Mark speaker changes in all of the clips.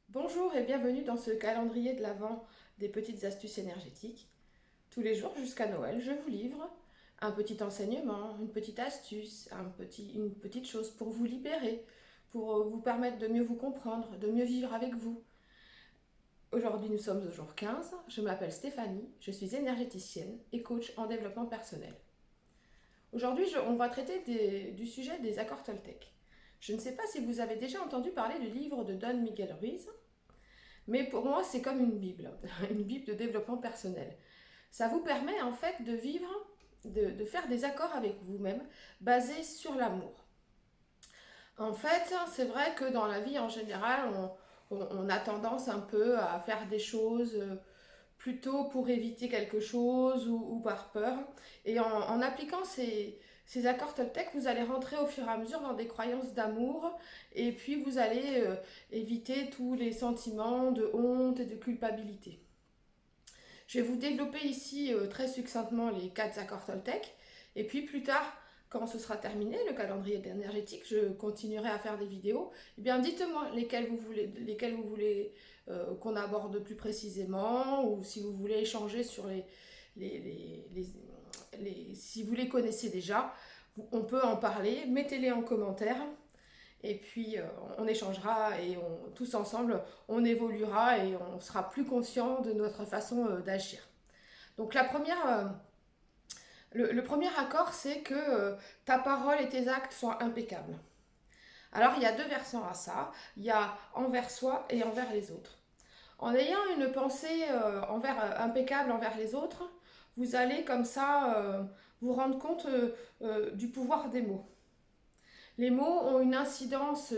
Speaker 1: Bonjour et bienvenue dans ce calendrier de l'Avent des petites astuces énergétiques. Tous les jours jusqu'à Noël, je vous livre un petit enseignement, une petite astuce, une petite chose pour vous libérer, pour vous permettre de mieux vous comprendre, de mieux vivre avec vous. Aujourd'hui, nous sommes au jour 15. Je m'appelle Stéphanie, je suis énergéticienne et coach en développement personnel. Aujourd'hui, on va traiter du sujet des accords Toltec. Je ne sais pas si vous avez déjà entendu parler du livre de Don Miguel Ruiz, mais pour moi, c'est comme une Bible, une Bible de développement personnel. Ça vous permet en fait de vivre, de faire des accords avec vous-même basés sur l'amour. En fait, c'est vrai que dans la vie en général, on a tendance un peu à faire des choses plutôt pour éviter quelque chose ou par peur. Et en appliquant ces accords Toltec, vous allez rentrer au fur et à mesure dans des croyances d'amour et puis vous allez éviter tous les sentiments de honte et de culpabilité. Je vais vous développer ici très succinctement les 4 accords Toltec et puis plus tard, quand ce sera terminé, le calendrier énergétique, je continuerai à faire des vidéos. Eh bien, dites-moi lesquels vous voulez qu'on aborde plus précisément, ou si vous voulez échanger sur si vous les connaissez déjà, on peut en parler. Mettez-les en commentaire. Et puis on échangera et tous ensemble on évoluera et on sera plus conscient de notre façon d'agir. Donc le premier accord, c'est que ta parole et tes actes soient impeccables. Alors il y a deux versants à ça, il y a envers soi et envers les autres. En ayant une pensée impeccable envers les autres, vous allez comme ça vous rendre compte du pouvoir des mots. Les mots ont une incidence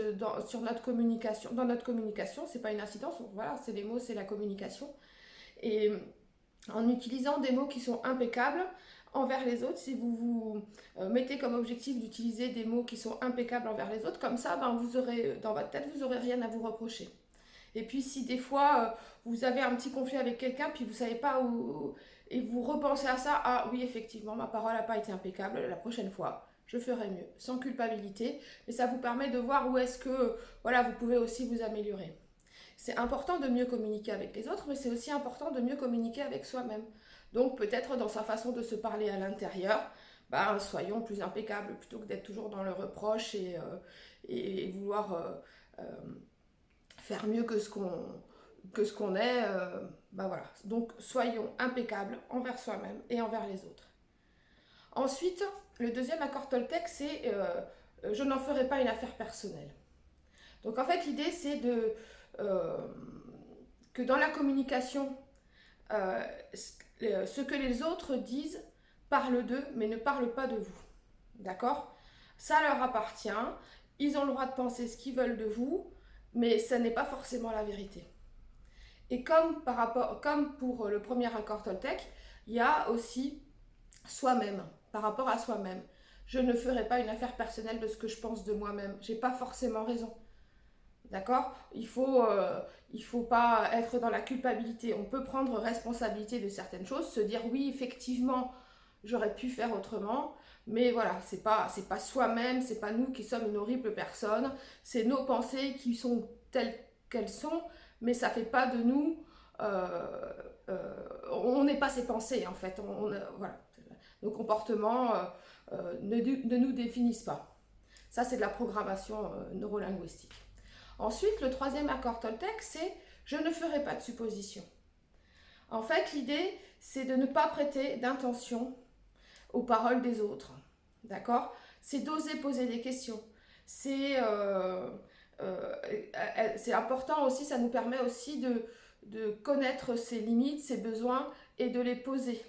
Speaker 1: sur notre communication. Dans notre communication, c'est pas une incidence, voilà, c'est les mots, c'est la communication. Et en utilisant des mots qui sont impeccables envers les autres, si vous vous mettez comme objectif d'utiliser des mots qui sont impeccables envers les autres, comme ça, ben, vous aurez, dans votre tête, vous aurez rien à vous reprocher. Et puis si des fois vous avez un petit conflit avec quelqu'un, puis vous savez pas où, et vous repensez à ça, ah oui effectivement ma parole n'a pas été impeccable, la prochaine fois je ferai mieux, sans culpabilité, mais ça vous permet de voir où est-ce que voilà vous pouvez aussi vous améliorer. C'est important de mieux communiquer avec les autres, mais c'est aussi important de mieux communiquer avec soi-même. Donc peut-être dans sa façon de se parler à l'intérieur, ben, soyons plus impeccables plutôt que d'être toujours dans le reproche et vouloir faire mieux que ce qu'on est. Ben voilà. Donc soyons impeccables envers soi-même et envers les autres. Ensuite, le deuxième accord Toltec, c'est je n'en ferai pas une affaire personnelle. Donc en fait, l'idée, c'est euh, que dans la communication, euh, ce que les autres disent parle d'eux, mais ne parle pas de vous. D'accord? Ça leur appartient. Ils ont le droit de penser ce qu'ils veulent de vous, mais ça n'est pas forcément la vérité. Et comme pour le premier accord Toltec, il y a aussi soi-même, par rapport à soi-même. Je ne ferai pas une affaire personnelle de ce que je pense de moi-même. J'ai pas forcément raison. D'accord. Il faut pas être dans la culpabilité. On peut prendre responsabilité de certaines choses, se dire oui, effectivement, j'aurais pu faire autrement, mais voilà, c'est pas soi-même, c'est pas nous qui sommes une horrible personne, c'est nos pensées qui sont telles qu'elles sont, mais ça fait pas de nous. On n'est pas ces pensées en fait. Voilà, nos comportements ne nous définissent pas. Ça, c'est de la programmation neurolinguistique. Ensuite, le troisième accord Toltec, c'est je ne ferai pas de suppositions. En fait, l'idée, c'est de ne pas prêter d'intention aux paroles des autres. D'accord. C'est d'oser poser des questions. C'est c'est important aussi, ça nous permet aussi de connaître ses limites, ses besoins et de les poser.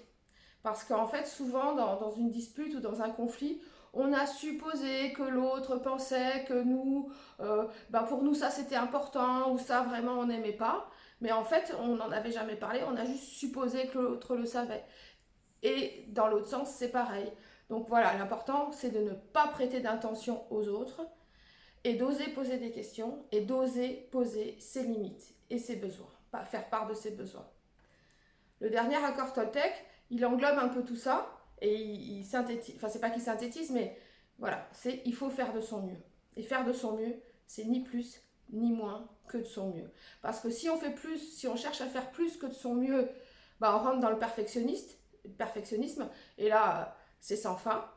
Speaker 1: Parce qu'en fait, souvent, dans une dispute ou dans un conflit, on a supposé que l'autre pensait que nous, ben pour nous, ça c'était important ou ça vraiment on n'aimait pas. Mais en fait, on n'en avait jamais parlé, on a juste supposé que l'autre le savait. Et dans l'autre sens, c'est pareil. Donc voilà, l'important, c'est de ne pas prêter d'intention aux autres et d'oser poser des questions et d'oser poser ses limites et ses besoins, pas faire part de ses besoins. Le dernier accord Toltec, il englobe un peu tout ça et il synthétise, enfin c'est pas qu'il synthétise, mais voilà, c'est il faut faire de son mieux. Et faire de son mieux, c'est ni plus ni moins que de son mieux. Parce que si on fait plus, si on cherche à faire plus que de son mieux, bah, on rentre dans le perfectionnisme, et là, c'est sans fin.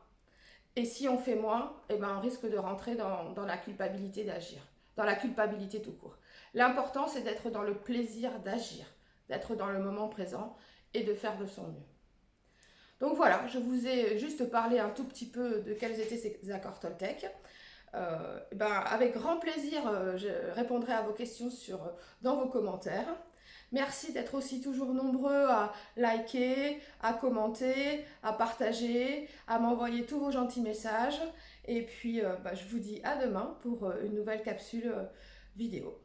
Speaker 1: Et si on fait moins, eh ben, on risque de rentrer dans la culpabilité d'agir, dans la culpabilité tout court. L'important, c'est d'être dans le plaisir d'agir, d'être dans le moment présent et de faire de son mieux. Donc voilà, je vous ai juste parlé un tout petit peu de quels étaient ces accords Toltec. Avec grand plaisir, je répondrai à vos questions dans vos commentaires. Merci d'être aussi toujours nombreux à liker, à commenter, à partager, à m'envoyer tous vos gentils messages. Et puis, je vous dis à demain pour une nouvelle capsule vidéo.